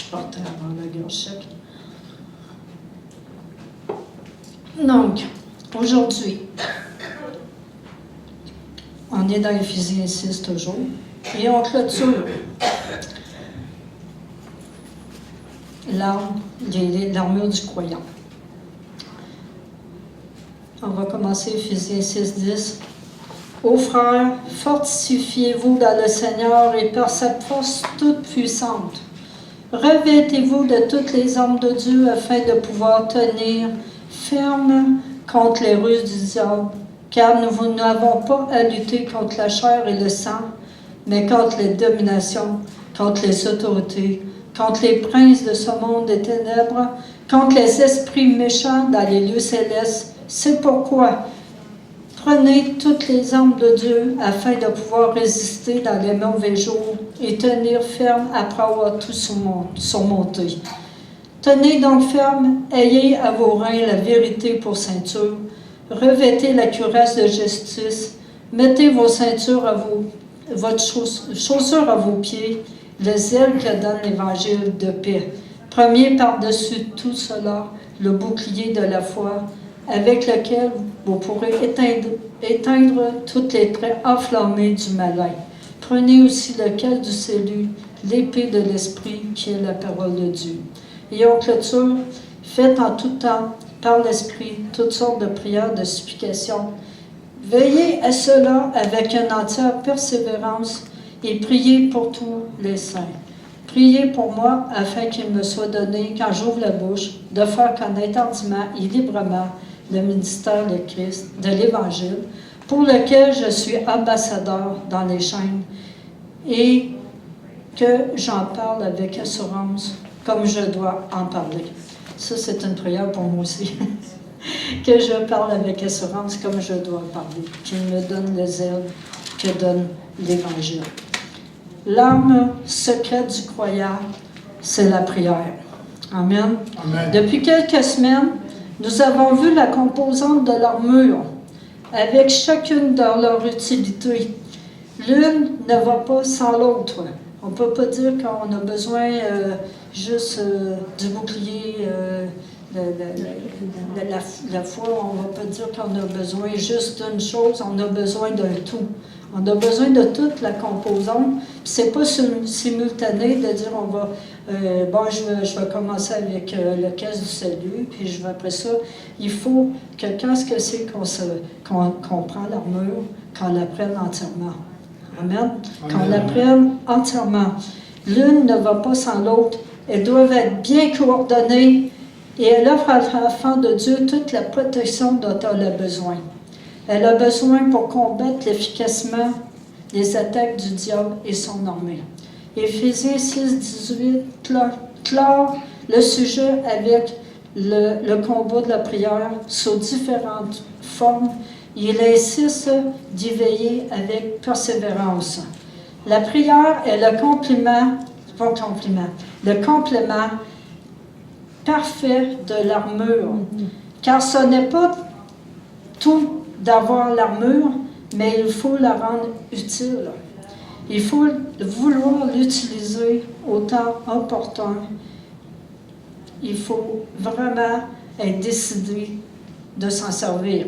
portais avant la gorge sec. Donc, aujourd'hui, on est dans Éphésiens 6 toujours, et on clôture l'armure du croyant. On va commencer Éphésiens 6, 10. Ô frères, fortifiez-vous dans le Seigneur et par sa force toute puissante. Revêtez-vous de toutes les armes de Dieu afin de pouvoir tenir ferme contre les ruses du diable, car nous n'avons pas à lutter contre la chair et le sang, mais contre les dominations, contre les autorités, contre les princes de ce monde des ténèbres, contre les esprits méchants dans les lieux célestes. C'est pourquoi prenez toutes les armes de Dieu afin de pouvoir résister dans les mauvais jours et tenir ferme après avoir tout surmonté. Tenez donc ferme, ayez à vos reins la vérité pour ceinture, revêtez la cuirasse de justice, mettez vos ceintures votre chaussure à vos pieds, le zèle que donne l'évangile de paix. Prenez par-dessus tout cela le bouclier de la foi, avec lequel vous pourrez éteindre toutes les traits enflammés du malin. Prenez aussi le calme du salut, l'épée de l'esprit qui est la parole de Dieu. Et en clôture, faites en tout temps, par l'esprit, toutes sortes de prières, de supplications. Veillez à cela avec une entière persévérance et priez pour tous les saints. Priez pour moi afin qu'il me soit donné, quand j'ouvre la bouche, de faire connaître hardiment et librement le ministère de Christ, de l'Évangile, pour lequel je suis ambassadeur dans les chaînes, et que j'en parle avec assurance, comme je dois en parler. Ça, c'est une prière pour moi aussi. Que je parle avec assurance, comme je dois en parler. Qu'il me donne le zèle que donne l'Évangile. L'arme secrète du croyant, c'est la prière. Amen. Amen. Depuis quelques semaines, nous avons vu la composante de l'armure, avec chacune dans leur utilité. L'une ne va pas sans l'autre. On ne peut pas dire qu'on a besoin juste du bouclier de la foi. On ne va pas dire qu'on a besoin juste d'une chose, on a besoin d'un tout. On a besoin de toute la composante. Ce n'est pas simultané de dire on va je vais commencer avec le caisse du salut, puis je vais après ça. Il faut que quand c'est qu'on prend l'armure, qu'on la prenne entièrement. Amen. Qu'on la prenne entièrement. L'une ne va pas sans l'autre. Elles doivent être bien coordonnées et elle offre à l'enfant de Dieu toute la protection dont elle a besoin. Elle a besoin pour combattre efficacement les attaques du diable et son armée. Éphésiens 6, 18 clore le sujet avec le combat de la prière sous différentes formes. Il insiste d'y veiller avec persévérance. La prière est le complément parfait de l'armure, car ce n'est pas tout d'avoir l'armure, mais il faut la rendre utile. Il faut vouloir l'utiliser au temps opportun. Il faut vraiment être décidé de s'en servir.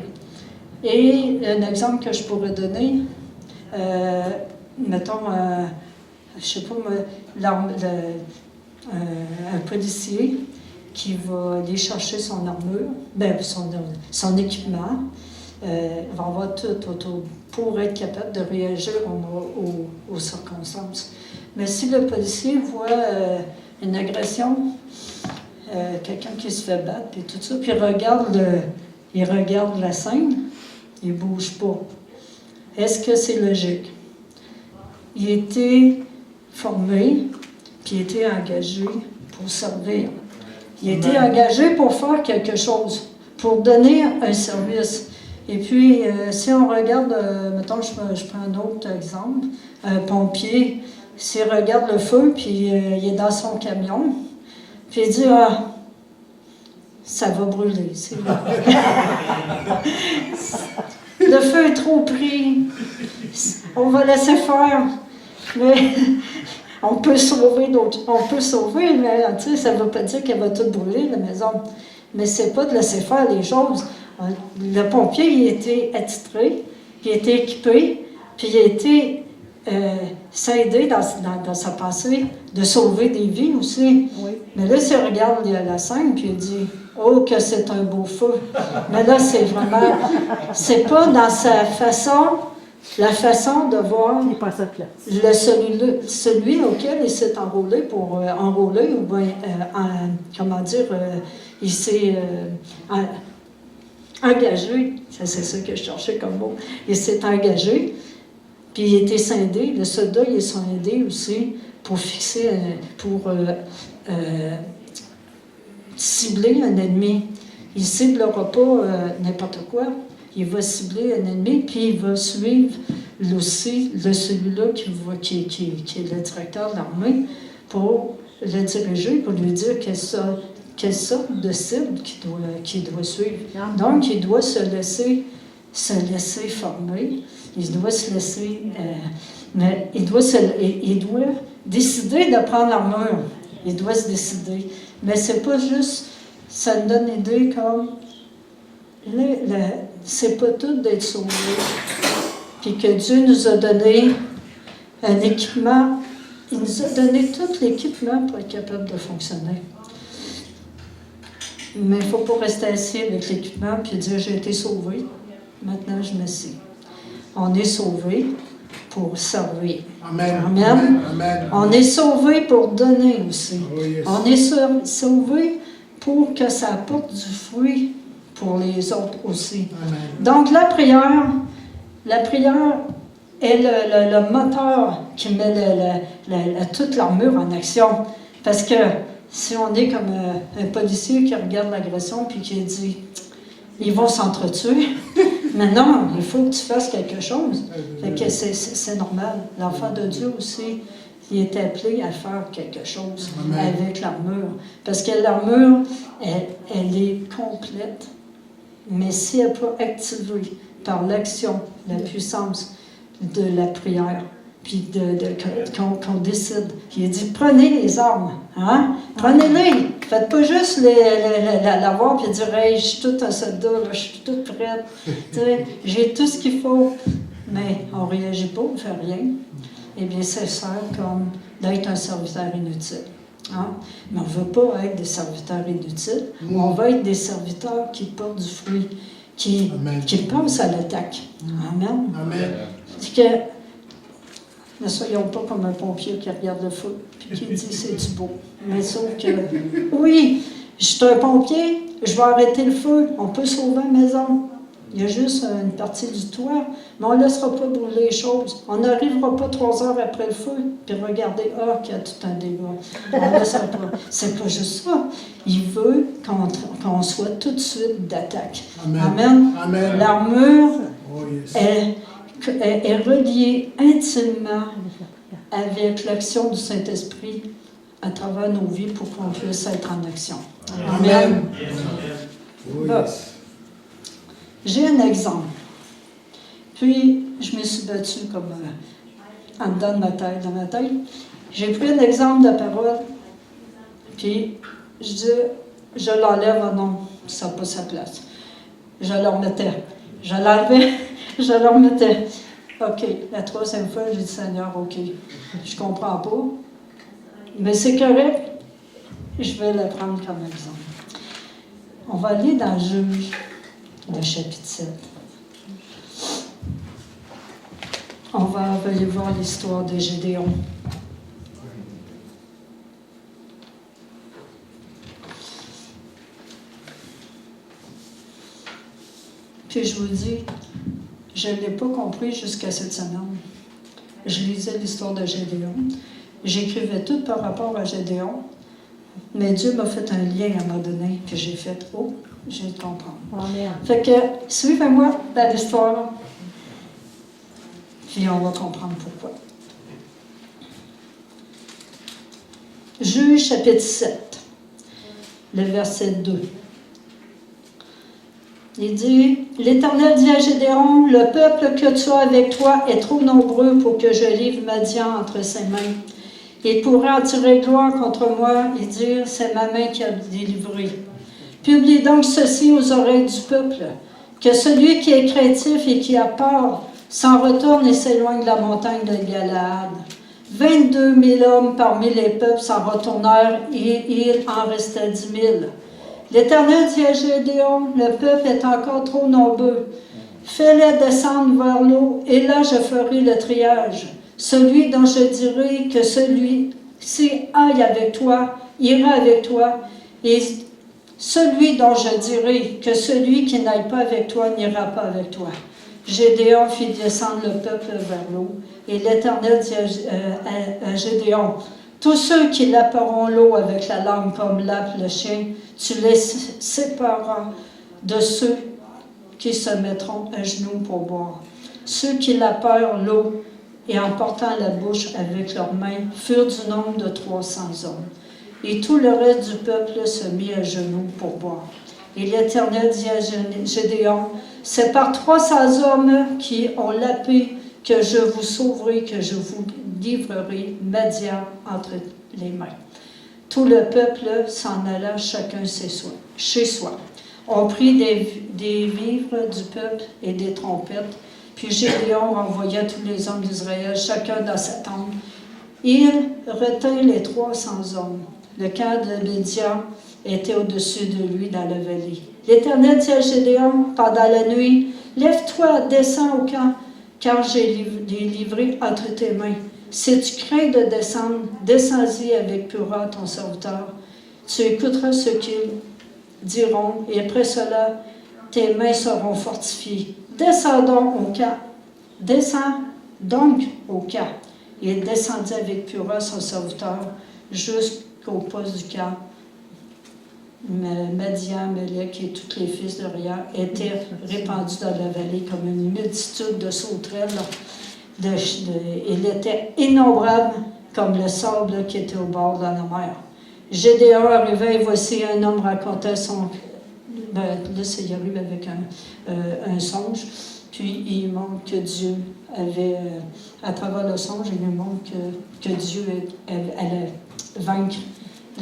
Et un exemple que je pourrais donner, mettons, je sais pas, un policier qui va aller chercher son armure, son équipement, va avoir tout autour pour être capable de réagir aux circonstances. Mais si le policier voit une agression, quelqu'un qui se fait battre, et tout ça, puis il regarde la scène, il ne bouge pas. Est-ce que c'est logique? Il a été formé, puis il a été engagé pour servir. Il a été engagé pour faire quelque chose, pour donner un service. Et puis, si on regarde, mettons, je prends un autre exemple, un pompier, s'il regarde le feu, puis il est dans son camion, puis il dit, ça va brûler, c'est vrai. Le feu est trop pris, on va laisser faire. Mais On peut sauver d'autres, on peut sauver, mais tu sais, ça ne veut pas dire qu'elle va tout brûler, la maison. Mais c'est pas de laisser faire les choses. Le pompier, il a été attitré, il a été équipé, puis il a été s'aider dans sa pensée de sauver des vies aussi. Oui. Mais là, s'il regarde la scène, puis il dit « Oh, que c'est un beau feu! » Mais là, c'est vraiment... C'est pas dans sa façon... La façon de voir Il n'est pas à sa place. celui auquel il s'est enrôlé pour enrôler, ou bien, comment dire, il s'est engagé, c'est ça que je cherchais comme mot, il s'est engagé, puis il a été scindé, le soldat il est scindé aussi pour fixer, pour cibler un ennemi. Il ne ciblera pas n'importe quoi. Il va cibler un ennemi, puis il va suivre aussi celui-là qui est le directeur de l'armée pour le diriger, pour lui dire quelle sorte de cible qu'il doit suivre. Donc, il doit se laisser former, il doit se laisser... mais il doit décider de prendre l'armure. Il doit se décider. Mais c'est pas juste... Ça me donne l'idée comme... c'est pas tout d'être sauvé. Puis que Dieu nous a donné un équipement, il nous a donné tout l'équipement pour être capable de fonctionner. Mais il ne faut pas rester assis avec l'équipement puis dire j'ai été sauvé, maintenant je m'assieds. On est sauvé pour servir. Amen. Amen. Amen. On est sauvé pour donner aussi. Oh, yes. On est sauvé pour que ça apporte du fruit pour les autres aussi. Amen. Donc la prière est le moteur qui met toute l'armure en action. Parce que si on est comme un policier qui regarde l'agression puis qui dit « ils vont s'entretuer », mais non, il faut que tu fasses quelque chose. Fait que c'est normal. L'enfant de Dieu aussi, il est appelé à faire quelque chose Amen. Avec l'armure. Parce que l'armure, elle est complète. Mais si elle n'est pas activée par l'action, la puissance de la prière, puis qu'on décide, il dit prenez les armes, hein? Prenez-les, faites pas juste l'avoir puis dire hey, je suis tout un soldat, là, je suis toute prête, j'ai tout ce qu'il faut, mais on ne réagit pas, on ne fait rien. Eh bien, ça sert comme d'être un serviteur inutile. Hein? Mais on ne veut pas être des serviteurs inutiles, on veut être des serviteurs qui portent du fruit, qui pensent à l'attaque. Amen. Amen. C'est que ne soyons pas comme un pompier qui regarde le feu et qui dit c'est du beau. Mais sauf que, oui, je suis un pompier, je vais arrêter le feu, on peut sauver la maison. Il y a juste une partie du toit, mais on ne laissera pas brûler les choses. On n'arrivera pas 3 heures après le feu, puis regarder, qu'il y a tout un dégât. On ne laissera pas. C'est pas juste ça. Il veut qu'on soit tout de suite d'attaque. Amen. Amen. Amen. L'armure Oh, yes. est reliée intimement avec l'action du Saint-Esprit à travers nos vies pour qu'on puisse être en action. Amen. Oh, Bon. yes. J'ai un exemple. Puis, je me suis battue comme en dedans de ma tête, dans ma tête. J'ai pris un exemple de parole, puis je dis, je l'enlève, oh non, ça n'a pas sa place. Je le remettais. Je l'enlevais, je le remettais. OK, la 3e fois, j'ai dit, Seigneur, OK, je comprends pas, mais c'est correct, je vais le prendre comme exemple. On va aller dans Juge. Le chapitre 7. On va aller voir l'histoire de Gédéon. Puis je vous dis, je ne l'ai pas compris jusqu'à cette semaine. Je lisais l'histoire de Gédéon. J'écrivais tout par rapport à Gédéon, mais Dieu m'a fait un lien à un moment donné, que j'ai fait « Oh, je vais comprendre. » Fait que, suivez-moi dans l'histoire, puis on va comprendre pourquoi. Juge chapitre 7, le verset 2. Il dit, « L'Éternel dit à Gédéon, le peuple que tu as avec toi est trop nombreux pour que je livre Madian entre ses mains. Il pourra en tirer gloire contre moi et dire, c'est ma main qui a délivré. Publie donc ceci aux oreilles du peuple, que celui qui est craintif et qui a peur s'en retourne et s'éloigne de la montagne de Galaad. 22 000 hommes parmi les peuples s'en retournèrent et il en restait 10 000. L'Éternel dit à Gédéon, le peuple est encore trop nombreux. Fais-les descendre vers l'eau, et là je ferai le triage. Celui dont je dirai que celui-ci aille avec toi, ira avec toi, et celui dont je dirai que celui qui n'aille pas avec toi n'ira pas avec toi. Gédéon fit descendre le peuple vers l'eau, et l'Éternel dit à Gédéon, tous ceux qui laperont l'eau avec la langue comme lappe le chien, tu les sépareras de ceux qui se mettront à genoux pour boire. Ceux qui laperent l'eau et en portant la bouche avec leurs mains furent du nombre de 300 hommes. Et tout le reste du peuple se mit à genoux pour boire. Et l'Éternel dit à Gédéon, c'est par 300 hommes qui ont lapé que je vous sauverai, que je vous livrerai Madian entre les mains. Tout le peuple s'en alla chacun chez soi. On prit des vivres du peuple et des trompettes, puis Gédéon renvoya tous les hommes d'Israël, chacun dans sa tente. Il retint les 300 hommes. Le camp de Médian était au-dessus de lui dans la vallée. L'Éternel dit à Gédéon pendant la nuit, « Lève-toi, descends au camp, car j'ai livré entre tes mains. Si tu crains de descendre, descends-y avec Pura, ton serviteur. Tu écouteras ce qu'ils diront, et après cela, tes mains seront fortifiées. Descends donc au camp. Descends donc au camp. » Et il descendit avec Pura, son serviteur, jusqu'au poste du camp. Madian, Melech et tous les fils de Ria étaient répandus dans la vallée comme une multitude de sauterelles. Il était innombrable comme le sable qui était au bord de la mer. Gédéon arrivait et voici un homme racontait son... là, il arrive avec un songe, puis il montre que Dieu avait, à travers le songe, il nous montre que Dieu allait vaincre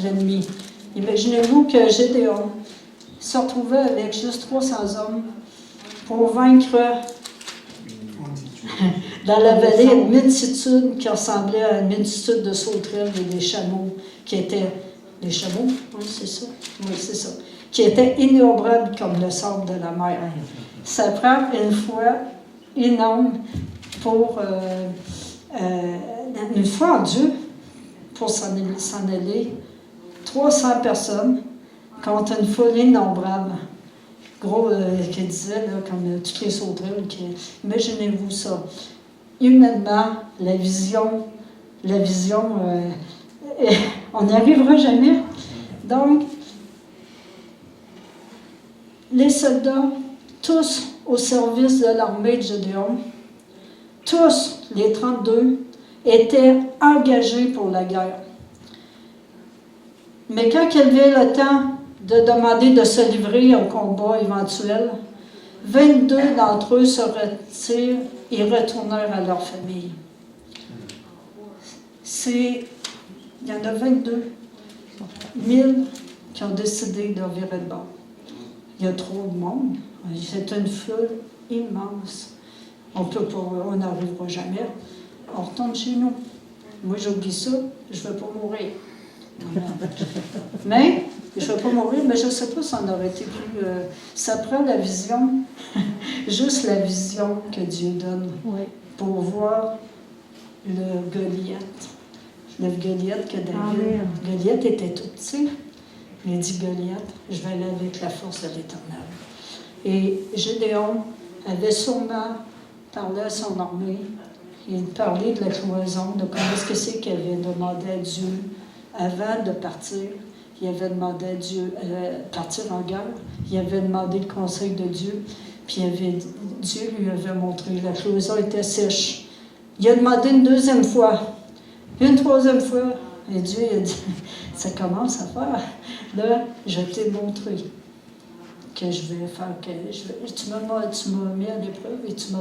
l'ennemi. Imaginez-vous que Gédéon se retrouvait avec juste 300 hommes pour vaincre dans la vallée une multitude qui ressemblait à une multitude de sauterelles et des chameaux qui étaient... Les chameaux, oui, c'est ça. Oui, c'est ça. Qui étaient innombrables comme le sable de la mer. Ça prend une foi énorme pour... une foi en Dieu pour s'en aller. 300 personnes contre une foule innombrable. Gros, qui disait, là, comme toutes les sauterelles. Imaginez-vous ça. Humainement, la vision, on n'y arrivera jamais. Donc, les soldats, tous au service de l'armée de Gédéon, tous, les 32, étaient engagés pour la guerre. Mais quand il vient le temps de demander de se livrer au combat éventuel, 22 d'entre eux se retirent et retournèrent à leur famille. Il y en a 22 000 qui ont décidé de virer de bord. Il y a trop de monde. C'est une foule immense. On n'arrivera jamais. On retourne chez nous. Moi, j'oublie ça. Je ne veux pas mourir. Mais, je ne veux pas mourir, mais je ne sais pas si on aurait été plus... ça prend la vision, juste la vision que Dieu donne pour voir le Goliath. Le Goliath que David... Goliath était tout petit. Il dit, Goliath, je vais aller avec la force de l'Éternel. Et Gédéon avait sûrement parlé à son armée. Il parlait de la cloison, de comment est-ce que c'est qu'il avait demandé à Dieu avant de partir. Il avait demandé à Dieu partir en guerre. Il avait demandé le conseil de Dieu. Puis Dieu lui avait montré la cloison était sèche. Il a demandé une deuxième fois. Une troisième fois. Et Dieu a dit, ça commence à faire. Là, je t'ai montré que je vais faire. Tu m'as mis à l'épreuve et tu m'as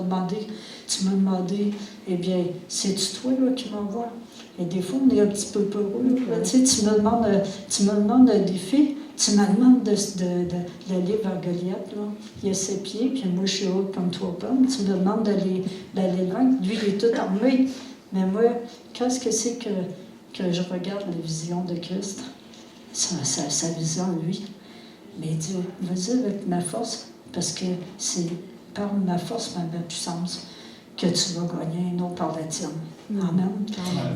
demandé, eh bien, c'est-tu toi là, qui m'envoie? Et des fois, on est un petit peu peureux. Là. Tu sais, tu me demandes un défi, tu me demandes de livre à Goliath. Là. Il a 7 pieds, puis moi, je suis haute comme 3 pommes. Tu me demandes d'aller loin. Lui, il est tout armé. Mais moi, qu'est-ce que c'est que je regarde la vision de Christ? Sa vision, lui. Mais Dieu, vas-y avec ma force, parce que c'est par ma force, ma puissance, que tu vas gagner, non par la tienne. Amen.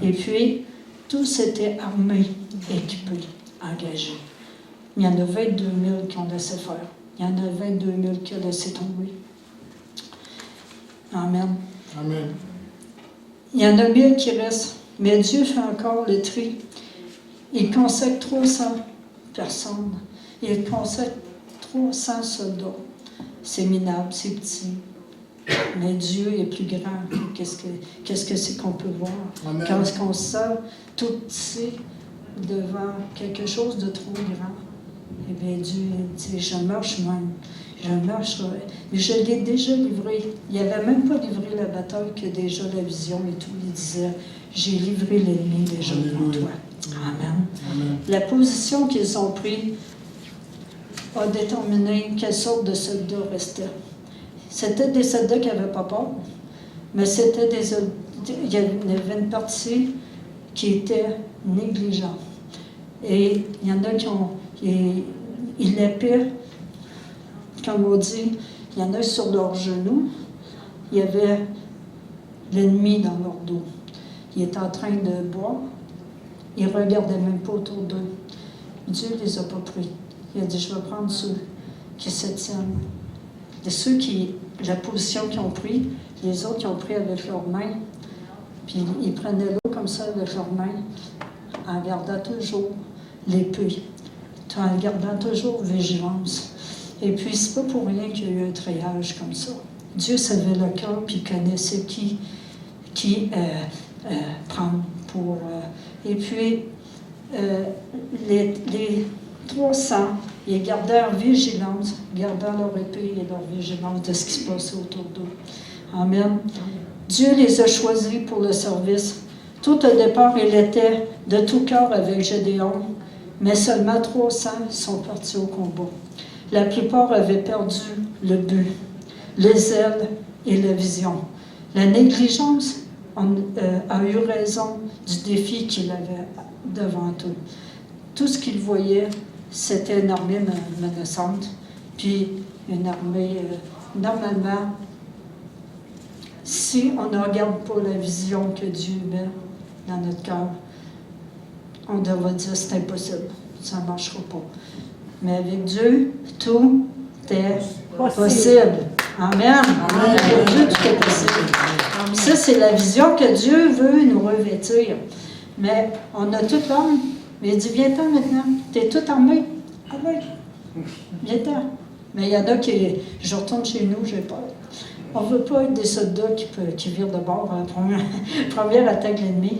Et puis, tous étaient armés, équipés, engagés. Il y en a 22 000 qui ont laissé faire. Il y en a 22 000 qui ont laissé tomber. Amen. Amen. Il y en a 1000 qui restent, mais Dieu fait encore le tri. Il consacre 300 personnes. Il consacre 300 soldats. C'est minable, c'est petit. Mais Dieu est plus grand. Qu'est-ce que c'est qu'on peut voir? Amen. Quand on se sent tout petit devant quelque chose de trop grand, eh bien Dieu dit, je marche même. Je marche. Mais je l'ai déjà livré. Il n'avait même pas livré la bataille que déjà la vision et tout. Il disait, j'ai livré l'ennemi déjà pour toi. Amen. Amen. La position qu'ils ont prise a déterminé quelle sorte de soldats restaient. C'était des soldats qui n'avaient pas peur, mais c'était il y avait une partie qui était négligente. Et il y en a qui ont... Ils l'épée, comme on dit, il y en a sur leurs genoux, il y avait l'ennemi dans leur dos. Ils étaient en train de boire, ils ne regardaient même pas autour d'eux. Dieu ne les a pas pris. Il a dit, je vais prendre ceux qui se tiennent. Et ceux qui, la position qu'ils ont pris, les autres qui ont pris avec leurs mains, puis ils prenaient l'eau comme ça avec leurs mains, en gardant toujours l'épée, en gardant toujours vigilance. Et puis, c'est pas pour rien qu'il y a eu un triage comme ça. Dieu savait le cœur, puis il connaissait qui prendre pour... et puis, les 300, ils gardèrent vigilance, gardant leur épée et leur vigilance de ce qui se passait autour d'eux. Amen. Dieu les a choisis pour le service. Tout au départ, il était de tout cœur avec Gédéon, mais seulement 300 sont partis au combat. La plupart avaient perdu le but, le zèle et la vision. La négligence a eu raison du défi qu'il avait devant eux. Tout ce qu'ils voyaient, c'était une armée menaçante, puis une armée, normalement, si on ne regarde pas la vision que Dieu met dans notre cœur, on devrait dire c'est impossible, ça ne marchera pas. Mais avec Dieu, tout est possible. Amen. Amen. Avec Dieu, tout est possible. Amen. Ça, c'est la vision que Dieu veut nous revêtir. Mais on a toute l'âme. Mais il dit, viens-t'en maintenant. Tu es tout armé. Allez. Viens-t'en. Mais il y en a qui, je retourne chez nous, j'ai peur. On ne veut pas être des soldats qui virent de bord à la première attaque de l'ennemi.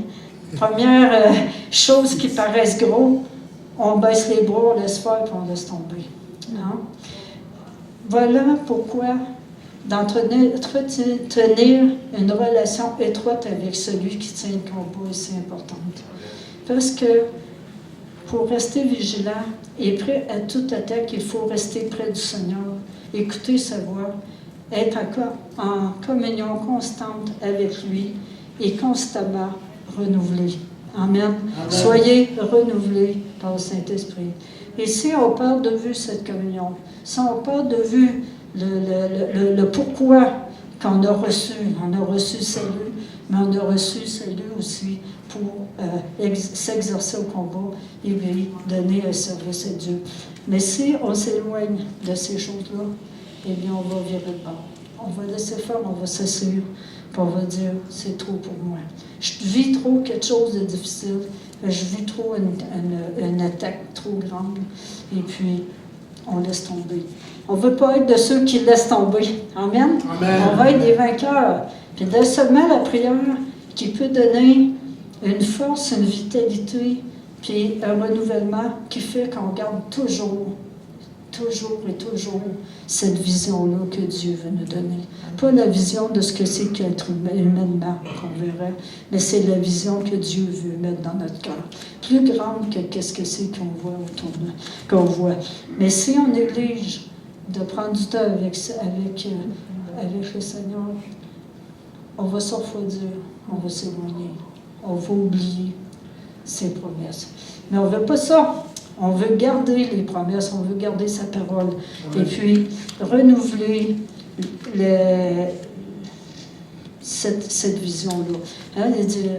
Première chose qui paraissent gros, on baisse les bras, on laisse faire, puis on laisse tomber. Non? Voilà pourquoi d'entretenir une relation étroite avec celui qui tient le combat est si importante. Parce que pour rester vigilant et prêt à toute attaque, il faut rester près du Seigneur, écouter sa voix, être en communion constante avec lui et constamment renouvelé. Amen. Amen. Soyez renouvelés par le Saint-Esprit. Et si on perd de vue cette communion, si on perd de vue le pourquoi qu'on a reçu salut, mais on a reçu salut aussi pour s'exercer au combat et lui donner un service à Dieu. Mais si on s'éloigne de ces choses-là, eh bien, on va virer de bord. On va laisser faire, on va s'assurer, puis on va dire, c'est trop pour moi. Je vis trop quelque chose de difficile, je vis trop une attaque trop grande, et puis on laisse tomber. On ne veut pas être de ceux qui laissent tomber. Amen? Amen. On va être des vainqueurs. Puis seulement la prière qui peut donner une force, une vitalité, puis un renouvellement qui fait qu'on garde toujours toujours et toujours cette vision-là que Dieu veut nous donner. Pas la vision de ce que c'est qu'être humainement qu'on verrait, mais c'est la vision que Dieu veut mettre dans notre cœur. Plus grande que qu'est-ce que c'est qu'on voit autour de nous, qu'on voit. Mais si on néglige de prendre du temps avec le Seigneur, on va se refroidir, on va s'éloigner, on va oublier ses promesses. Mais on ne veut pas ça. On veut garder les promesses, on veut garder sa parole. Amen. Et puis, renouveler cette vision-là. Hein, il dit,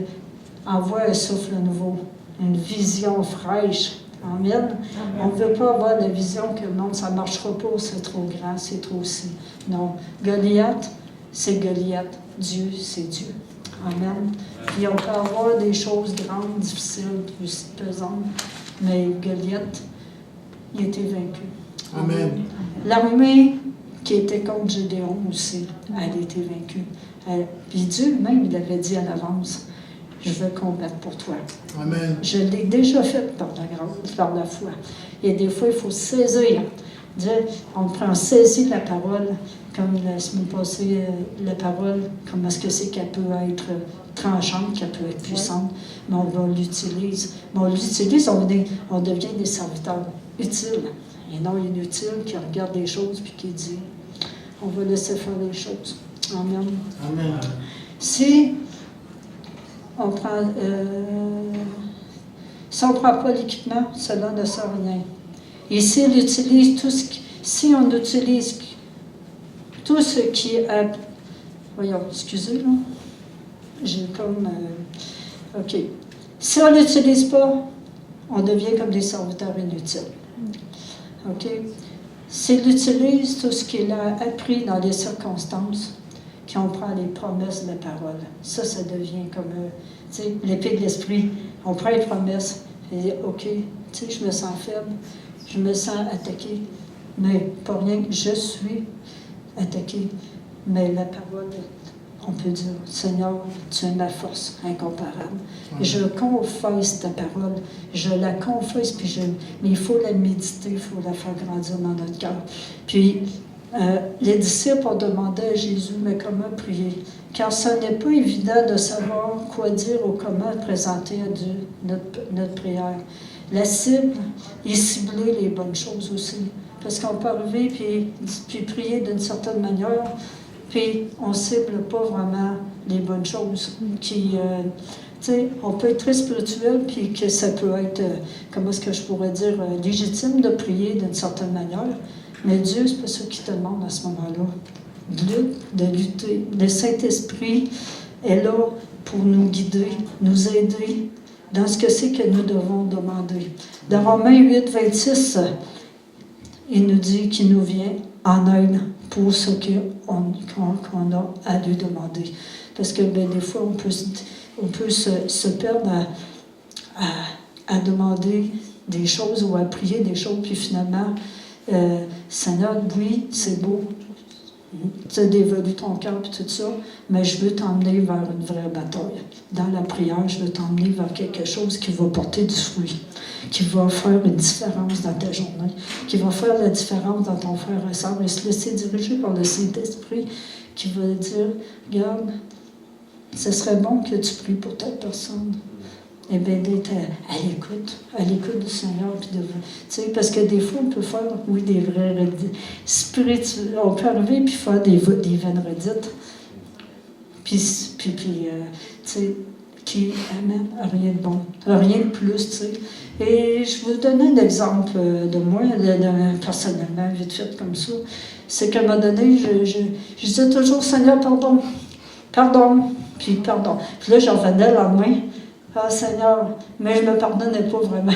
envoie un souffle nouveau, une vision fraîche. Amen. Amen. On ne veut pas avoir la vision que non, ça ne marchera pas, c'est trop grand, c'est trop si. Non. Goliath, c'est Goliath. Dieu, c'est Dieu. Amen. Puis on peut avoir des choses grandes, difficiles, pesantes, mais Goliath, il était vaincu. Amen. L'armée qui était contre Gédéon aussi, elle était vaincue. Puis Dieu même, il avait dit à l'avance, je veux combattre pour toi. Amen. Je l'ai déjà fait par la foi. Et des fois, il faut saisir. On saisit la parole, comme la semaine passée, la parole, comment est-ce que c'est qu'elle peut être tranchante, qu'elle peut être puissante, mais on l'utilise. Mais on l'utilise, on devient des serviteurs utiles. Et non inutiles, qui regarde les choses puis qui dit, on va laisser faire les choses. Amen. Amen. Si on prend, pas l'équipement, cela ne sert à rien. Et si on utilise tout ce qui est... voyons, excusez, là. J'ai comme... OK. Si on ne l'utilise pas, on devient comme des serviteurs inutiles. OK? S'il utilise tout ce qu'il a appris dans les circonstances, qu'on prend les promesses de la parole, ça devient comme, tu sais, l'épée de l'esprit. On prend les promesses, et dit, OK, tu sais, je me sens faible, je me sens attaqué, mais pas rien, je suis attaqué. Mais la parole, on peut dire, Seigneur, tu es ma force incomparable. Oui. Je confesse ta parole, je la confesse, mais il faut la méditer, il faut la faire grandir dans notre cœur. Puis, les disciples ont demandé à Jésus, mais comment prier? Car ce n'est pas évident de savoir quoi dire ou comment présenter à Dieu notre prière. La cible est cibler les bonnes choses aussi. Parce qu'on peut arriver puis prier d'une certaine manière, puis on ne cible pas vraiment les bonnes choses. On peut être très spirituel, puis que ça peut être, comment est-ce que je pourrais dire, légitime de prier d'une certaine manière, mais Dieu, c'est pas ça qu'il te demande à ce moment-là. De lutter. Le Saint-Esprit est là pour nous guider, nous aider dans ce que c'est que nous devons demander. Dans Romains 8, 26, il nous dit qu'il nous vient en aide pour ce qu'on a à lui demander. Parce que des fois, on peut se perdre à demander des choses ou à prier des choses, puis finalement, Seigneur, oui, c'est beau, tu as dévolu ton cœur et tout ça, mais je veux t'emmener vers une vraie bataille. Dans la prière, je veux t'emmener vers quelque chose qui va porter du fruit, qui va faire une différence dans ta journée, qui va faire la différence dans ton frère et soeur, et se laisser diriger par le Saint-Esprit qui va dire, regarde, ce serait bon que tu pries pour telle personne. Eh bien, d'être à l'écoute du Seigneur. Parce que des fois, on peut faire, oui, des vrais spirituels. On peut arriver et faire des vaines redites. Qui amènent à rien de bon, à rien de plus, tu sais. Et je vais vous donner un exemple de moi, personnellement, vite fait comme ça. C'est qu'à un moment donné, je disais toujours, Seigneur, pardon, puis pardon. Puis là, j'en revenais le lendemain. Ah, Seigneur, mais je ne me pardonnais pas vraiment.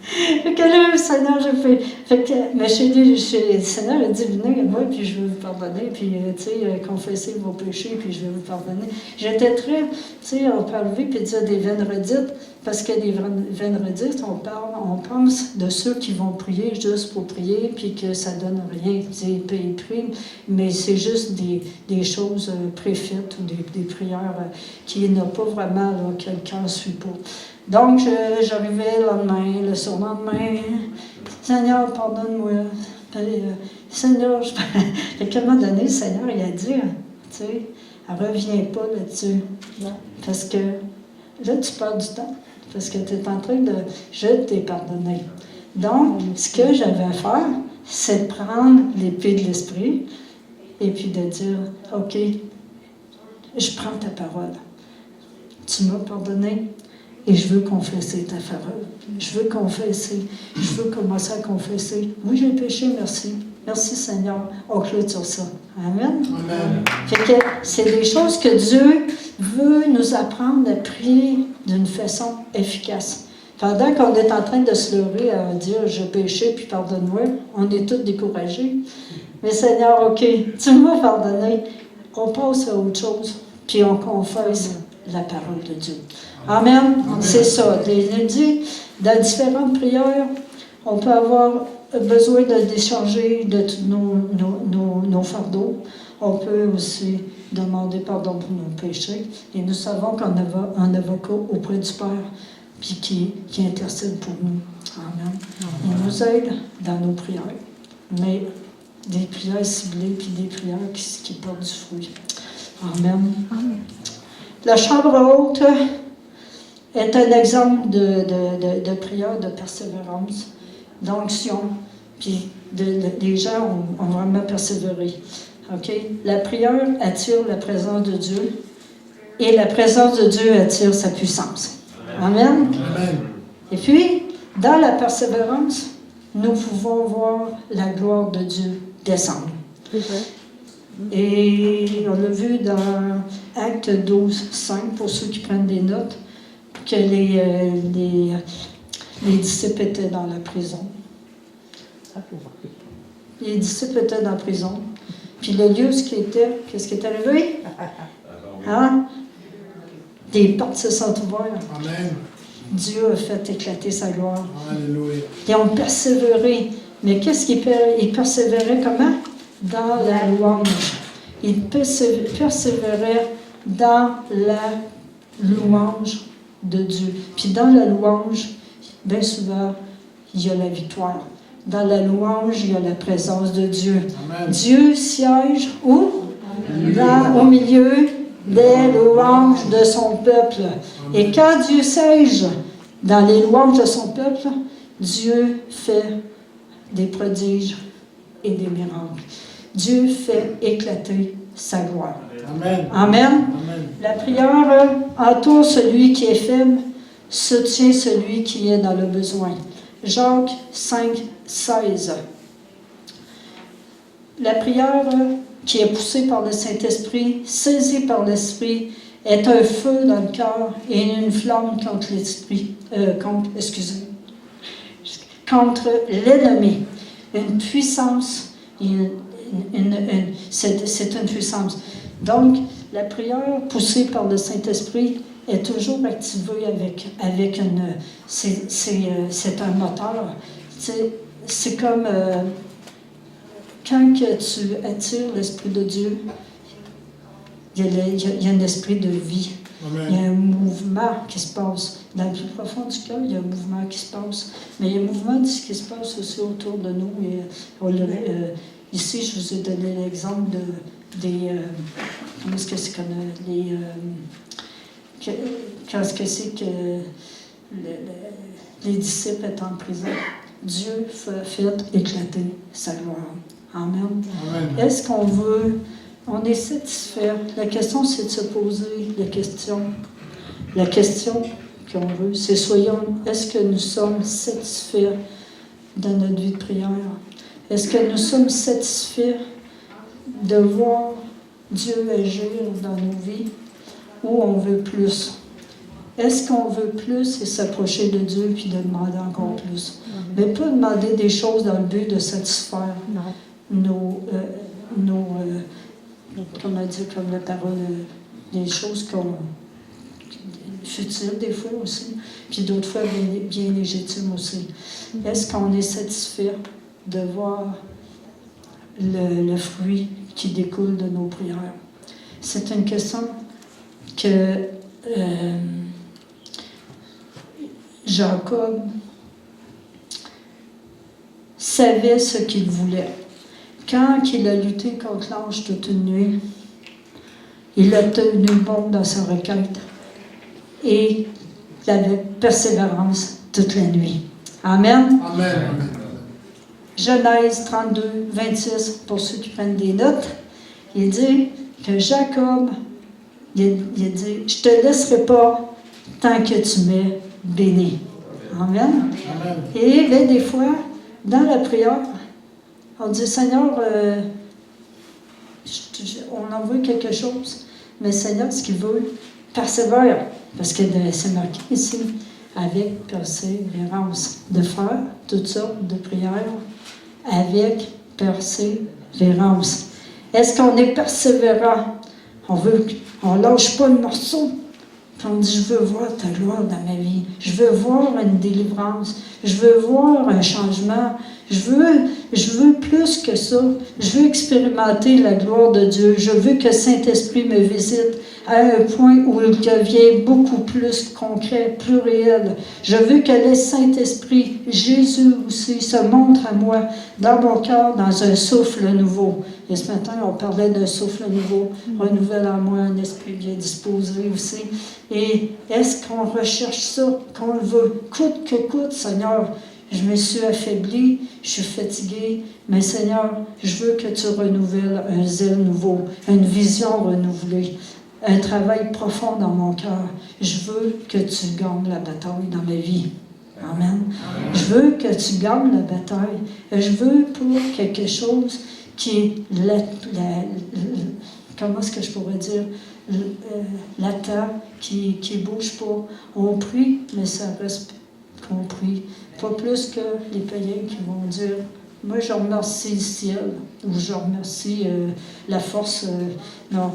Fait que là, Seigneur, j'ai fait. Mais le Seigneur a dit, venez, moi, puis je vais vous pardonner, puis, tu sais, confessez vos péchés, puis je vais vous pardonner. J'étais très, tu sais, on peut arriver puis dire des vaines redites, parce que des vaines redites, on pense de ceux qui vont prier juste pour prier, puis que ça ne donne rien. Ils prient, mais c'est juste des choses préfaites ou des prières qui n'ont pas vraiment, là, que le cœur ne suit pas. Donc, j'arrivais le lendemain, le surlendemain, Seigneur, pardonne-moi. Seigneur, à un moment donné, le Seigneur, il a dit, tu sais, elle ne revient pas là-dessus. Parce que là, tu perds du temps. Parce que tu es en train de... Je t'ai pardonné. Donc, ce que j'avais à faire, c'est de prendre l'épée de l'esprit et puis de dire, OK, je prends ta parole. Tu m'as pardonné et je veux confesser ta parole. Je veux confesser. Je veux commencer à confesser. Oui, j'ai péché, merci. Merci Seigneur. On clôture ça. Amen. Amen. Fait que c'est des choses que Dieu veut nous apprendre à prier d'une façon efficace. Pendant qu'on est en train de se lever à dire « j'ai péché, puis pardonne-moi », on est tous découragés. Mais Seigneur, OK, tu m'as pardonné. On passe à autre chose, puis on confesse la parole de Dieu. Amen. Amen. C'est ça. Il dit, dans différentes prières, on peut avoir besoin de décharger de tous nos fardeaux. On peut aussi demander pardon pour nos péchés. Et nous savons qu'on a un avocat auprès du Père, puis qui intercède pour nous. Amen. Il nous aide dans nos prières, mais des prières ciblées, puis des prières qui portent du fruit. Amen. Amen. La chambre haute est un exemple de prière de persévérance, d'onction, puis les gens ont vraiment persévéré. Okay? La prière attire la présence de Dieu et la présence de Dieu attire sa puissance. Amen. Amen. Et puis, dans la persévérance, nous pouvons voir la gloire de Dieu descendre. Et on l'a vu dans Acte 12, 5, pour ceux qui prennent des notes, que les disciples étaient dans la prison. Les disciples étaient dans la prison. Puis le lieu, qu'est-ce qui est arrivé? Hein? Des portes se sont ouvertes. Amen. Dieu a fait éclater sa gloire. Alléluia. Ils ont persévéré. Mais qu'est-ce qu'ils persévéraient comment? Dans la louange. Ils persévéraient dans la louange de Dieu. Puis dans la louange, bien souvent, il y a la victoire. Dans la louange, il y a la présence de Dieu. Amen. Dieu siège où? Au milieu des louanges de son peuple. Amen. Et quand Dieu siège dans les louanges de son peuple, Dieu fait des prodiges et des miracles. Dieu fait éclater sa gloire. Amen. Amen. Amen. La prière entoure celui qui est faible, soutient celui qui est dans le besoin. Jacques 5, 16. La prière qui est poussée par le Saint-Esprit, saisie par l'Esprit, est un feu dans le cœur et une flamme contre contre l'ennemi. Une puissance, c'est une puissance. Donc, la prière poussée par le Saint-Esprit est toujours activée avec une... C'est un moteur. C'est comme quand que tu attires l'Esprit de Dieu, il y a un esprit de vie. Amen. Il y a un mouvement qui se passe. Dans le plus profond du cœur, il y a un mouvement qui se passe. Mais il y a un mouvement qui se passe aussi autour de nous. Et, ici, je vous ai donné l'exemple des... comment est-ce que c'est qu'on a... Quand est-ce que c'est que les disciples étaient en prison? Dieu fait éclater sa gloire. Amen. Amen. Est-ce qu'on veut... On est satisfait. La question, c'est de se poser la question. La question qu'on veut, c'est est-ce que nous sommes satisfaits dans notre vie de prière? Est-ce que nous sommes satisfaits de voir Dieu agir dans nos vies ou on veut plus? Est-ce qu'on veut plus et s'approcher de Dieu puis de demander encore plus? Mais pas demander des choses dans le but de satisfaire nos comment dire, comme la parole, des choses futiles des fois aussi, puis d'autres fois bien légitimes aussi. Est-ce qu'on est satisfait de voir le fruit qui découle de nos prières? C'est une question que Jacob, savait ce qu'il voulait. Quand il a lutté contre l'ange toute une nuit, il a tenu bon dans sa requête et il avait persévérance toute la nuit. Amen. Amen. Genèse 32, 26, pour ceux qui prennent des notes, il dit que Jacob, il dit, je te laisserai pas tant que tu m'es béni. Amen. Amen. Et bien, des fois, dans la prière, on dit, Seigneur, on en veut quelque chose, mais Seigneur, ce qu'il veut, persévère. Parce que c'est marqué ici, avec persévérance, de faire toutes sortes de prières avec persévérance. Est-ce qu'on est persévérant? On ne lâche pas le morceau. Puis on dit, je veux voir ta gloire dans ma vie. Je veux voir une délivrance. Je veux voir un changement. Je veux plus que ça. Je veux expérimenter la gloire de Dieu. Je veux que Saint-Esprit me visite à un point où il devient beaucoup plus concret, plus réel. Je veux que le Saint-Esprit, Jésus aussi, se montre à moi dans mon cœur dans un souffle nouveau. Et ce matin, on parlait d'un souffle nouveau. Renouvelle en moi un esprit bien disposé aussi. Et est-ce qu'on recherche ça, qu'on le veut? Coûte que coûte, Seigneur. Je me suis affaiblie, je suis fatiguée, mais Seigneur, je veux que tu renouvelles un zèle nouveau, une vision renouvelée, un travail profond dans mon cœur. Je veux que tu gagnes la bataille dans ma vie. Amen. Je veux que tu gagnes la bataille. Je veux pour quelque chose qui est comment est-ce que je pourrais dire, latent, qui ne bouge pas. On prie, mais ça reste qu'on prie. Pas plus que les païens qui vont dire, moi je remercie le ciel, ou je remercie la force. Non,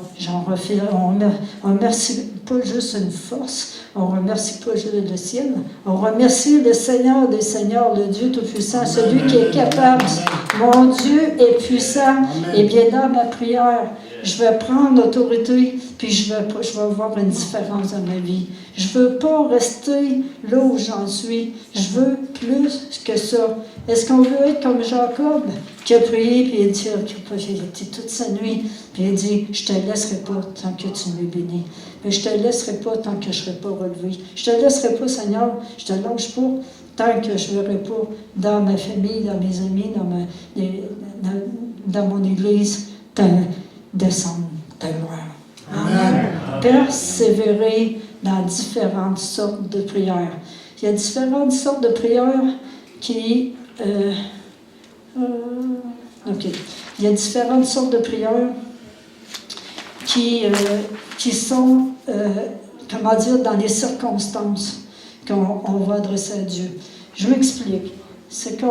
on remercie pas juste une force, on remercie pas juste le ciel, on remercie le Seigneur des Seigneurs, le Dieu Tout-Puissant, celui qui est capable. Mon Dieu est puissant. Et bien dans ma prière, je vais prendre l'autorité, puis je vais avoir une différence dans ma vie. Je ne veux pas rester là où j'en suis. Je veux plus que ça. Est-ce qu'on veut être comme Jacob, qui a prié, puis il a dit, j'ai été toute sa nuit, puis il a dit, je ne te laisserai pas tant que tu me bénis. Mais je ne te laisserai pas tant que je ne serai pas relevé. Je ne te laisserai pas, Seigneur, je ne te lâche pas tant que je ne verrai pas dans ma famille, dans mes amis, dans mon église, descendre ta gloire. Amen. Persévérer dans différentes sortes de prières. Il y a différentes sortes de prières qui... OK. Il y a différentes sortes de prières qui sont, comment dire, dans les circonstances qu'on va adresser à Dieu. Je m'explique. C'est qu'il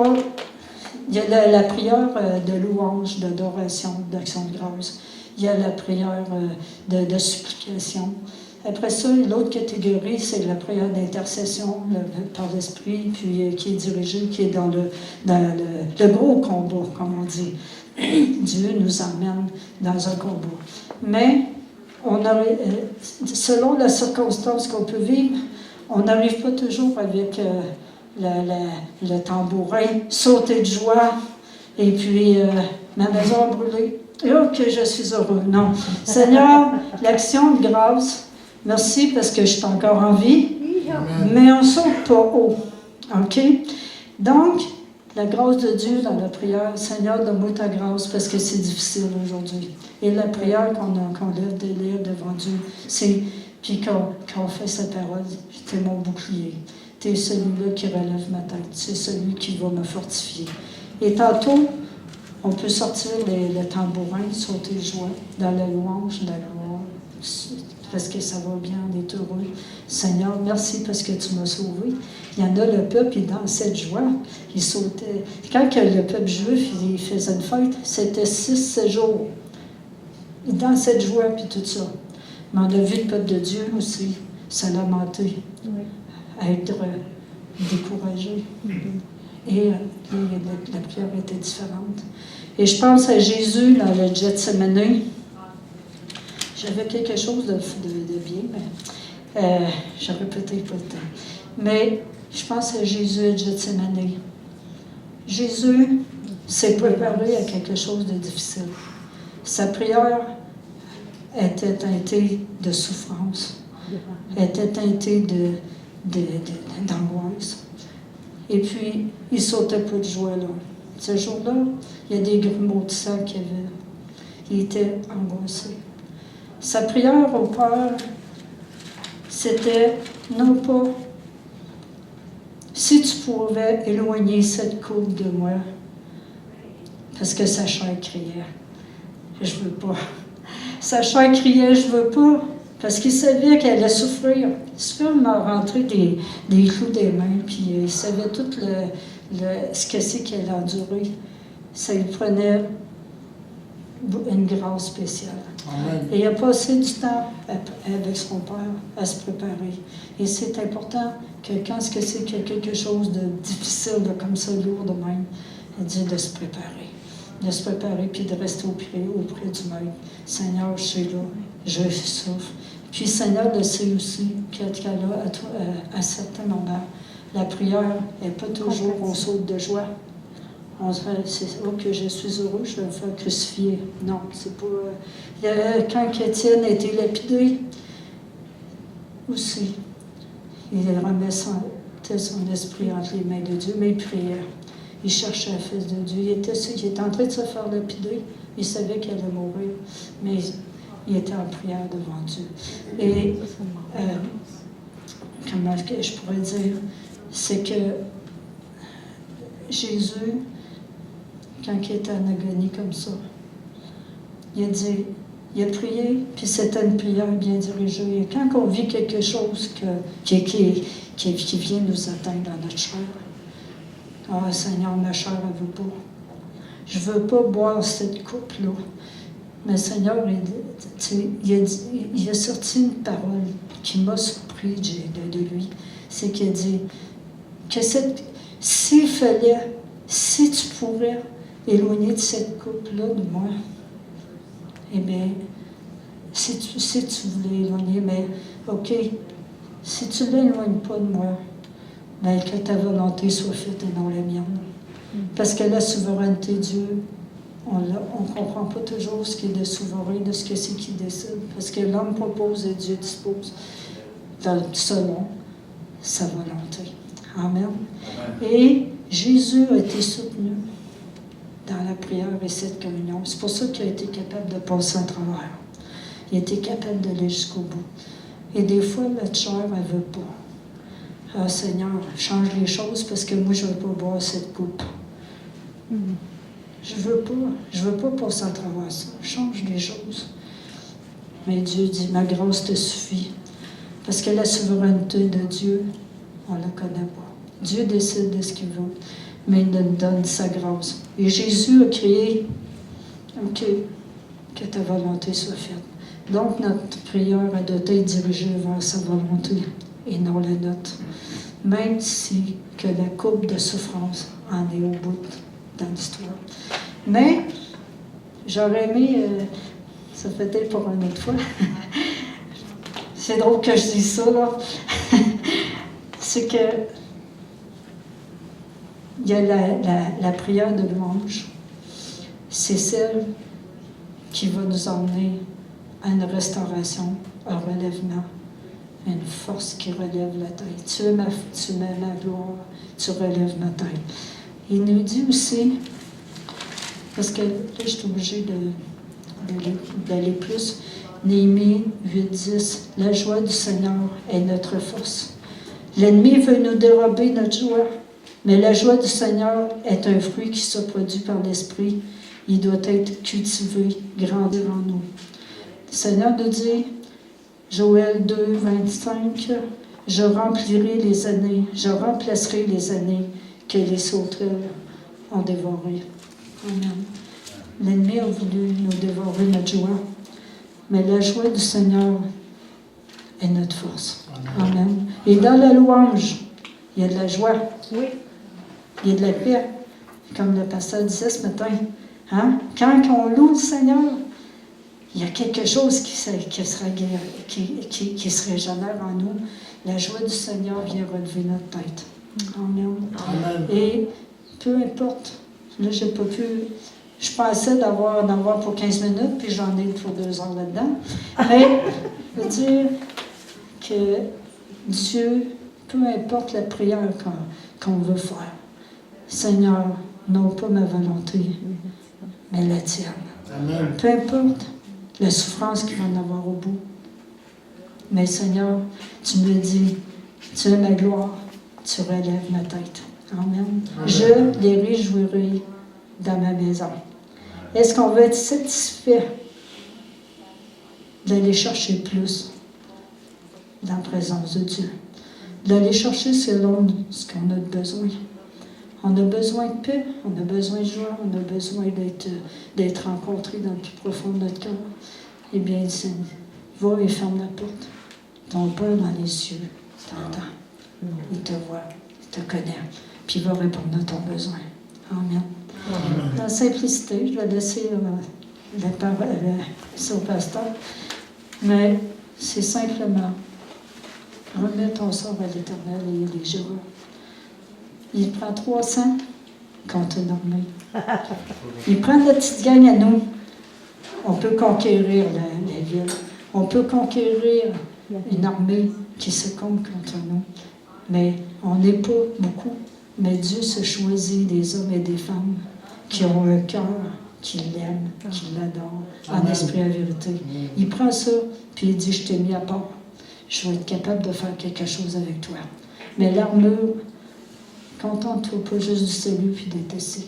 y a la prière de louange, d'adoration, d'action de grâce. Il y a la prière de supplication. Après ça, l'autre catégorie, c'est la prière d'intercession par l'Esprit, puis qui est dirigée, qui est dans le gros combat, comme on dit. Dieu nous emmène dans un combat. Mais, selon la circonstance qu'on peut vivre, on n'arrive pas toujours avec le tambourin, sauter de joie, et puis ma maison brûlée. Et oh, que je suis heureux. Non. Seigneur, l'action de grâce, merci parce que je suis encore en vie, mais on ne saute pas haut. OK? Donc, la grâce de Dieu dans la prière, Seigneur, donne-moi ta grâce parce que c'est difficile aujourd'hui. Et la prière qu'on lève devant Dieu, c'est, puis quand on fait sa parole, t'es mon bouclier. T'es celui-là qui relève ma tête. C'est celui qui va me fortifier. Et tantôt, on peut sortir le tambourin, sauter de joie, dans la louange, dans la gloire, parce que ça va bien, on est heureux. Seigneur, merci parce que tu m'as sauvé. Il y en a, le peuple, il dansait de joie, il sautait. Quand le peuple juif, il faisait une fête, c'était 6 jours. Il dansait de joie, puis tout ça. Mais on a vu le peuple de Dieu aussi se lamenter, être découragé. Et la prière était différente. Et je pense à Jésus dans le Gethsémane. J'avais quelque chose de bien, mais j'aurais peut-être pas le temps. Mais je pense à Jésus à Gethsémane. Jésus s'est préparé à quelque chose de difficile. Sa prière était teintée de souffrance, était teintée d'angoisse. Et puis, il sautait pas de joie là. Ce jour-là, il y a des grumeaux de sang qu'il avait. Il était angoissé. Sa prière au Père, c'était non pas si tu pouvais éloigner cette coupe de moi, parce que sa chair criait. Je veux pas. Sa chair criait, je veux pas, parce qu'il savait qu'elle allait souffrir. Souvent, il m'a rentré des clous des mains, puis il savait tout ce que c'est qu'elle a enduré. Ça lui prenait une grâce spéciale. Amen. Et il a passé du temps avec son père à se préparer. Et c'est important que quand c'est qu'il y a quelque chose de difficile, comme ça, lourd de même, il dit de se préparer. De se préparer puis de rester auprès du Maître. Seigneur, je suis là, je souffre. Puis Seigneur le sait aussi qu'à certains moments, la prière n'est pas toujours on saute de joie. On se dit, c'est ok, je suis heureux, je vais me faire crucifier. Non, c'est pas. Quand Étienne a été lapidé, aussi, il remettait son esprit entre les mains de Dieu, mais il priait. Il cherchait la face de Dieu. Il était en train de se faire lapider. Il savait qu'elle allait mourir, mais il était en prière devant Dieu. Et comment je pourrais dire, c'est que Jésus, quand il était en agonie comme ça, il a prié, puis c'était une prière bien dirigée. Et quand on vit quelque chose qui vient nous atteindre dans notre chair, ah, Seigneur, ma chair, elle ne veut pas. Je ne veux pas boire cette coupe-là. Mais Seigneur, il a sorti une parole qui m'a surpris de lui. C'est qu'il a dit que si tu pourrais éloigner de cette coupe-là de moi, eh bien, si tu voulais éloigner, mais OK, si tu ne l'éloignes pas de moi, bien, que ta volonté soit faite et non la mienne. Parce que la souveraineté de Dieu, on ne comprend pas toujours ce qui est de souverain, de ce que c'est qui décide. Parce que l'homme propose et Dieu dispose, selon sa volonté. Amen. Et Jésus a été soutenu dans la prière et cette communion. C'est pour ça qu'il a été capable de passer à travers. Il a été capable d'aller jusqu'au bout. Et des fois, notre chair, elle ne veut pas. Ah, Seigneur, change les choses parce que moi, je ne veux pas boire cette coupe. Je ne veux pas passer à travers ça. Change les choses. Mais Dieu dit, ma grâce te suffit. Parce que la souveraineté de Dieu, on ne la connaît pas. Dieu décide de ce qu'il veut, mais il nous donne sa grâce. Et Jésus a crié, OK, que ta volonté soit faite. Donc, notre prière, elle doit être dirigée vers sa volonté et non la nôtre. Même si que la coupe de souffrance en est au bout dans l'histoire. Mais, j'aurais aimé, ça fait peut-être pour une autre fois, c'est drôle que je dise ça, là, c'est que il y a la prière de louange. C'est celle qui va nous emmener à une restauration, un relèvement, une force qui relève la tête. Tu es ma gloire, tu relèves ma tête. Il nous dit aussi, parce que là, je suis obligée d'aller plus, Néhémie 8:10, la joie du Seigneur est notre force. L'ennemi veut nous dérober notre joie, mais la joie du Seigneur est un fruit qui se produit par l'Esprit. Il doit être cultivé, grandir en nous. Le Seigneur nous dit, Joël 2:25, je remplirai les années, je remplacerai les années que les sauterelles ont dévorées. Amen. L'ennemi a voulu nous dévorer notre joie, mais la joie du Seigneur est notre force. Amen. Et dans la louange, il y a de la joie. Oui. Il y a de la paix, comme le pasteur disait ce matin. Hein? Quand on loue le Seigneur, il y a quelque chose qui se régénère en nous. La joie du Seigneur vient relever notre tête. Amen. Amen. Et peu importe. Là, j'ai pas pu. Je pensais d'en avoir pour 15 minutes, puis j'en ai pour 2 heures là-dedans. Mais, je veux dire que Dieu, peu importe la prière qu'on veut faire, Seigneur, non pas ma volonté, mais la tienne. Amen. Peu importe la souffrance qu'il va en avoir au bout. Mais Seigneur, tu me dis, tu es ma gloire, tu relèves ma tête. Amen. Je les réjouirai dans ma maison. Est-ce qu'on va être satisfait d'aller chercher plus dans la présence de Dieu? D'aller chercher selon ce qu'on a besoin. On a besoin de paix, on a besoin de joie, on a besoin d'être rencontrés dans le plus profond de notre cœur. Eh bien, Seigneur, va et ferme la porte. Ton Père dans les cieux t'entend. Il te voit, il te connaît, puis il va répondre à ton besoin. Amen. Dans la simplicité, je vais laisser la parole au pasteur, mais c'est simplement remets ton sort à l'Éternel et il les jouera. Il prend 300 contre une armée. Il prend la petite gang à nous. On peut conquérir la ville. On peut conquérir une armée qui se compte contre nous. Mais on n'est pas beaucoup. Mais Dieu se choisit des hommes et des femmes qui ont un cœur, qui l'aiment, qui l'adorent, en esprit et en vérité. Il prend ça, puis il dit, je t'ai mis à part. Je vais être capable de faire quelque chose avec toi. Mais l'armure, contente-toi pas juste du salut puis d'être assis.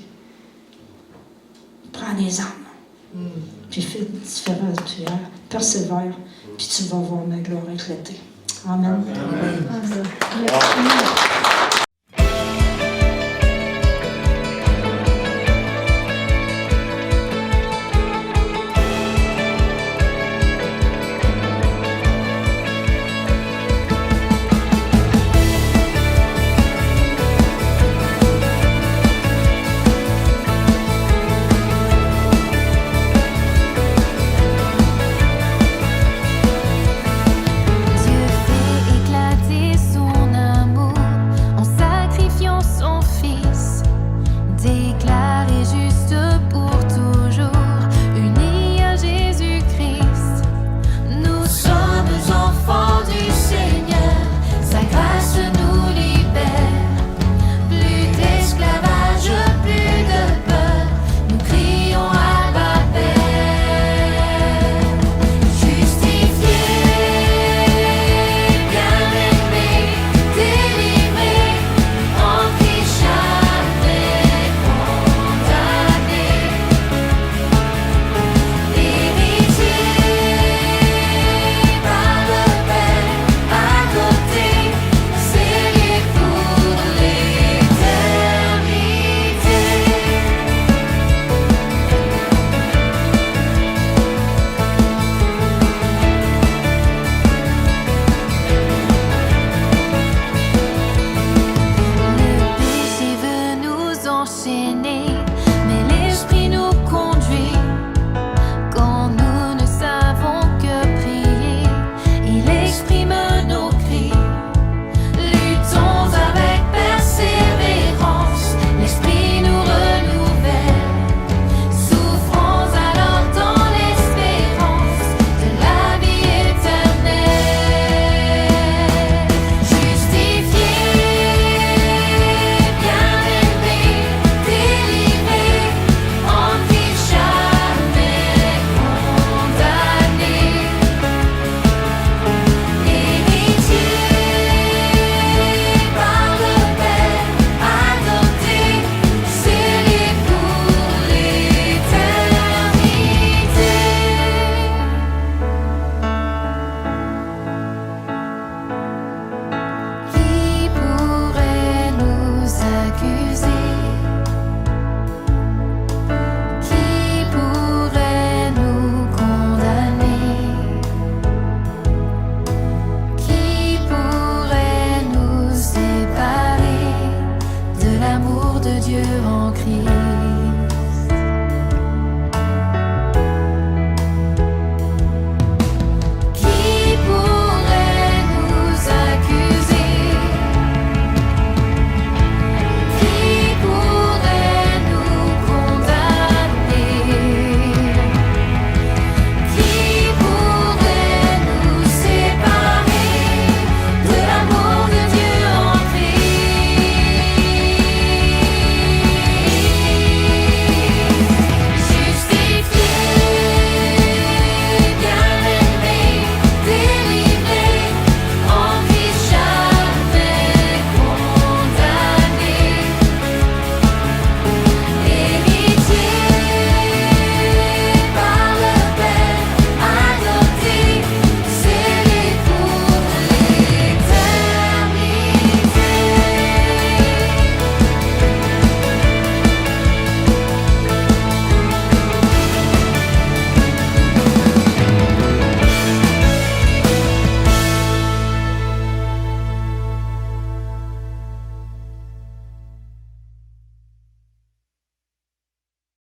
Prends les armes. Puis fais différentes prières, persévère, puis tu vas voir ma gloire éclater. Amen. Amen. Merci.